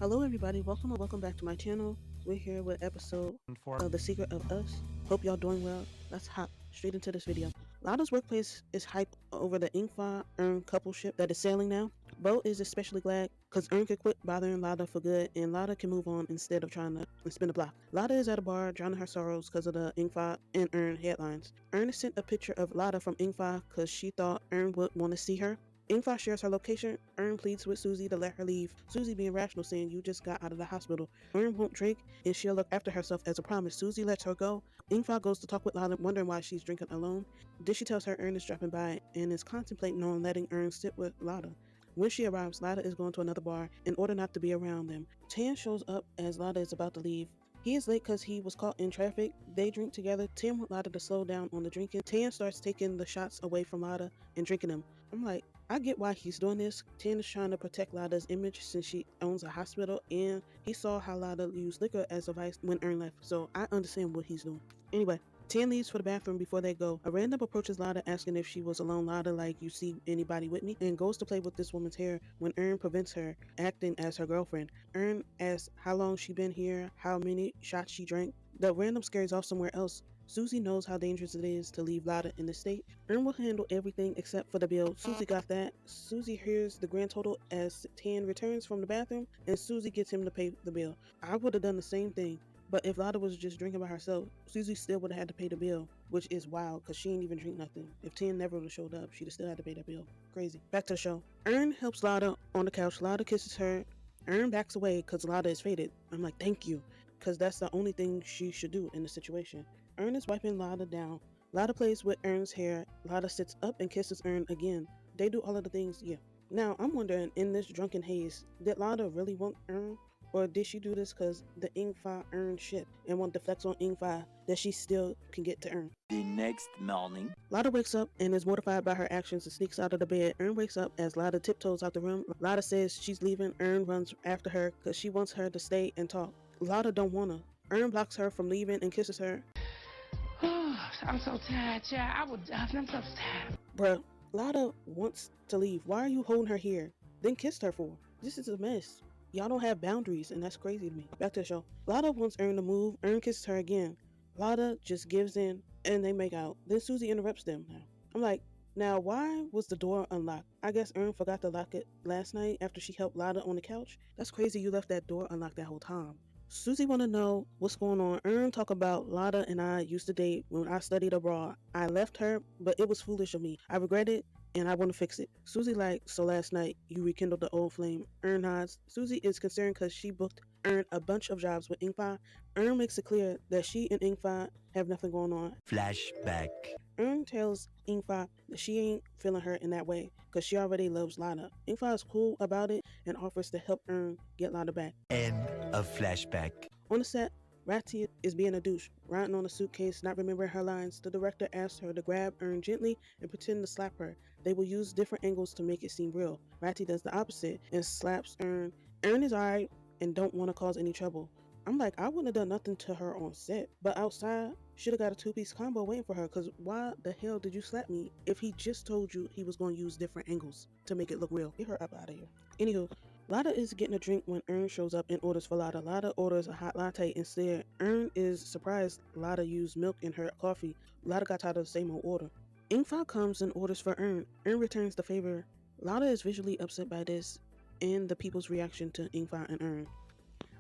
Hello everybody, welcome back to my channel. We're here with episode of The Secret of Us. Hope y'all doing well. Let's hop straight into this video. Lada's workplace is hyped over the Ingfa Earn couple ship that is sailing now. Bo is especially glad because Earn could quit bothering Lada for good and Lada can move on instead of trying to spin the block. Lada is at a bar drowning her sorrows because of the Ingfa and Earn headlines. Earn sent a picture of Lada from Ingfa because she thought Earn would want to see her. Ingfa shares her location. Earn pleads with Susie to let her leave. Susie being rational, saying you just got out of the hospital. Earn won't drink and she'll look after herself as a promise. Susie lets her go. Ingfa goes to talk with Lada, wondering why she's drinking alone. She tells her Earn is dropping by and is contemplating on letting Earn sit with Lada. When she arrives, Lada is going to another bar in order not to be around them. Tan shows up as Lada is about to leave. He is late because he was caught in traffic. They drink together. Tan wants Lada to slow down on the drinking. Tan starts taking the shots away from Lada and drinking them. I'm like, I get why he's doing this. Tan is trying to protect Lada's image since she owns a hospital and he saw how Lada used liquor as a vice when Earn left, so I understand what he's doing. Anyway, Tan leaves for the bathroom before they go. A random approaches Lada asking if she was alone. Lada like, you see anybody with me? And goes to play with this woman's hair when Earn prevents her, acting as her girlfriend. Earn asks how long she been here, how many shots she drank. The random scares off somewhere else. Susie knows how dangerous it is to leave Lada in the state. Earn will handle everything except for the bill. Susie got that. Susie hears the grand total as Tan returns from the bathroom and Susie gets him to pay the bill. I would have done the same thing. But if Lada was just drinking by herself, Susie still would have had to pay the bill, which is wild because she ain't even drink nothing. If Tan never would have showed up, she'd have still had to pay that bill. Crazy. Back to the show. Earn helps Lada on the couch. Lada kisses her. Earn backs away because Lada is faded. I'm like, thank you, because that's the only thing she should do in the situation. Earn is wiping Lada down. Lada plays with Earn's hair. Lada sits up and kisses Earn again. They do all of the things, yeah. Now, I'm wondering, in this drunken haze, did Lada really want Earn? Or did she do this because the Ingfa Earn shit and want to flex on Ingfa that she still can get to Earn? The next morning, Lada wakes up and is mortified by her actions and sneaks out of the bed. Earn wakes up as Lada tiptoes out the room. Lada says she's leaving. Earn runs after her because she wants her to stay and talk. Lada don't wanna. Earn blocks her from leaving and kisses her. I'm so tired, child. I'm so tired. Bruh, Lada wants to leave. Why are you holding her here? Then kissed her for? This is a mess. Y'all don't have boundaries, and that's crazy to me. Back to the show. Lada wants Earn to move. Earn kisses her again. Lada just gives in, and they make out. Then Susie interrupts them now. I'm like, now why was the door unlocked? I guess Earn forgot to lock it last night after she helped Lada on the couch. That's crazy you left that door unlocked that whole time. Susie want to know what's going on. Earn talk about Lada and I used to date when I studied abroad. I left her, but it was foolish of me. I regret it and I want to fix it. Susie like, so last night you rekindled the old flame. Earn nods. Susie is concerned because she booked Earn a bunch of jobs with Ingfa. Earn makes it clear that she and Ingfa have nothing going on. flashback. Earn tells Ingfa that she ain't feeling her in that way because she already loves Lada. Ingfa is cool about it and offers to help Earn get Lada back. End of flashback. On the set, Ratty is being a douche, riding on a suitcase, not remembering her lines. The director asks her to grab Earn gently and pretend to slap her. They will use different angles to make it seem real. Ratty does the opposite and slaps Earn. Earn is alright and don't want to cause any trouble. I'm like, I wouldn't have done nothing to her on set, but outside, should have got a two-piece combo waiting for her, because why the hell did you slap me if he just told you he was going to use different angles to make it look real? Get her up out of here. Anywho, Lada is getting a drink when Earn shows up and orders for Lada. Lada orders a hot latte instead. Earn is surprised Lada used milk in her coffee. Lada got tired of the same old order. Ingfa comes and orders for Earn. Earn returns the favor. Lada is visually upset by this and the people's reaction to Ingfa and Earn.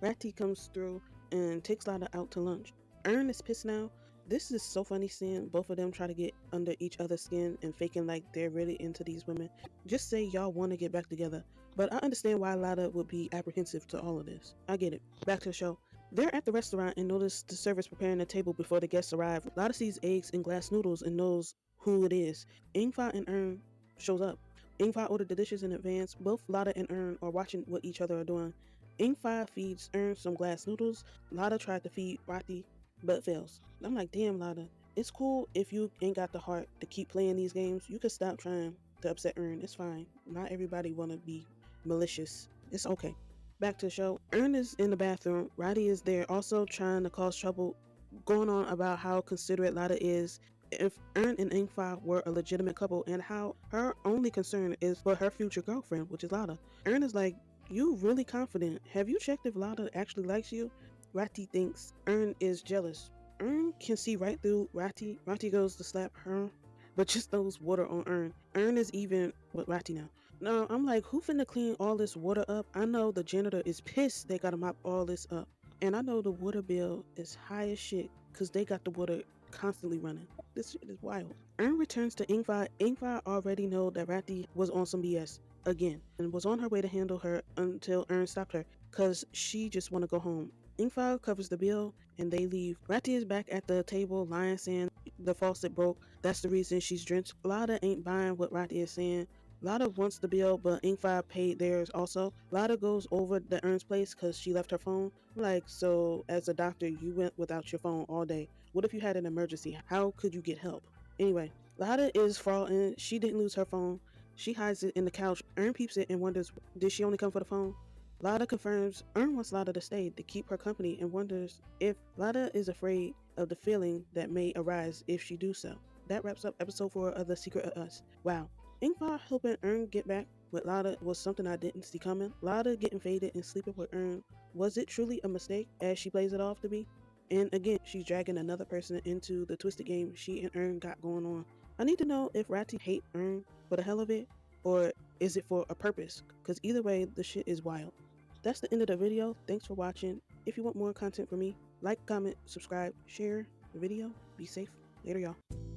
Ratty comes through and takes Lada out to lunch. Earn is pissed now. This is so funny seeing both of them try to get under each other's skin and faking like they're really into these women. Just say y'all want to get back together. But I understand why Lada would be apprehensive to all of this. I get it. Back to the show. They're at the restaurant and notice the servers preparing the table before the guests arrive. Lada sees eggs and glass noodles and knows who it is. Ingfa and Earn shows up. Ingfa ordered the dishes in advance. Both Lada and Earn are watching what each other are doing. Ingfa feeds Earn some glass noodles. Lada tried to feed Ratty, but fails. I'm like, damn, Lada. It's cool if you ain't got the heart to keep playing these games. You can stop trying to upset Earn. It's fine. Not everybody want to be malicious. It's okay. Back to the show. Earn is in the bathroom. Ratty is there also trying to cause trouble, going on about how considerate Lada is if Earn and Ingfa were a legitimate couple and how her only concern is for her future girlfriend, which is Lada. Earn is like, You really confident. Have you checked if Lada actually likes you? Ratty thinks Ern is jealous. Ern can see right through Ratty. Ratty goes to slap her, but just throws water on Ern. Ern is even with Ratty now. Now, I'm like, who finna clean all this water up? I know the janitor is pissed they gotta mop all this up. And I know the water bill is high as shit because they got the water constantly running. This shit is wild. Ern returns to Ingvar. Ingvar already know that Ratty was on some BS again and was on her way to handle her until Ern stopped her because she just want to go home. Ingvar covers the bill and they leave. Ratty is back at the table lying saying the faucet broke. That's the reason she's drenched. Lada ain't buying what Ratty is saying. Lada wants the bill, but Ingvar paid theirs also. Lada goes over to Ern's place because she left her phone. Like, so as a doctor, you went without your phone all day. What if you had an emergency? How could you get help? Anyway, Lada is frauding. She didn't lose her phone. She hides it in the couch. Ern peeps it and wonders, did she only come for the phone? Lada confirms Ern wants Lada to stay to keep her company and wonders if Lada is afraid of the feeling that may arise if she do so. That wraps up episode 4 of The Secret of Us. Wow. Ingvar helping Ern get back with Lada was something I didn't see coming. Lada getting faded and sleeping with Ern, was it truly a mistake as she plays it off to be? And again, she's dragging another person into the twisted game she and Ern got going on. I need to know if Ratty hate Ern for the hell of it, or is it for a purpose? Because either way, the shit is wild. That's the end of the video. Thanks for watching. If you want more content from me, like, comment, subscribe, share the video. Be safe. Later, y'all.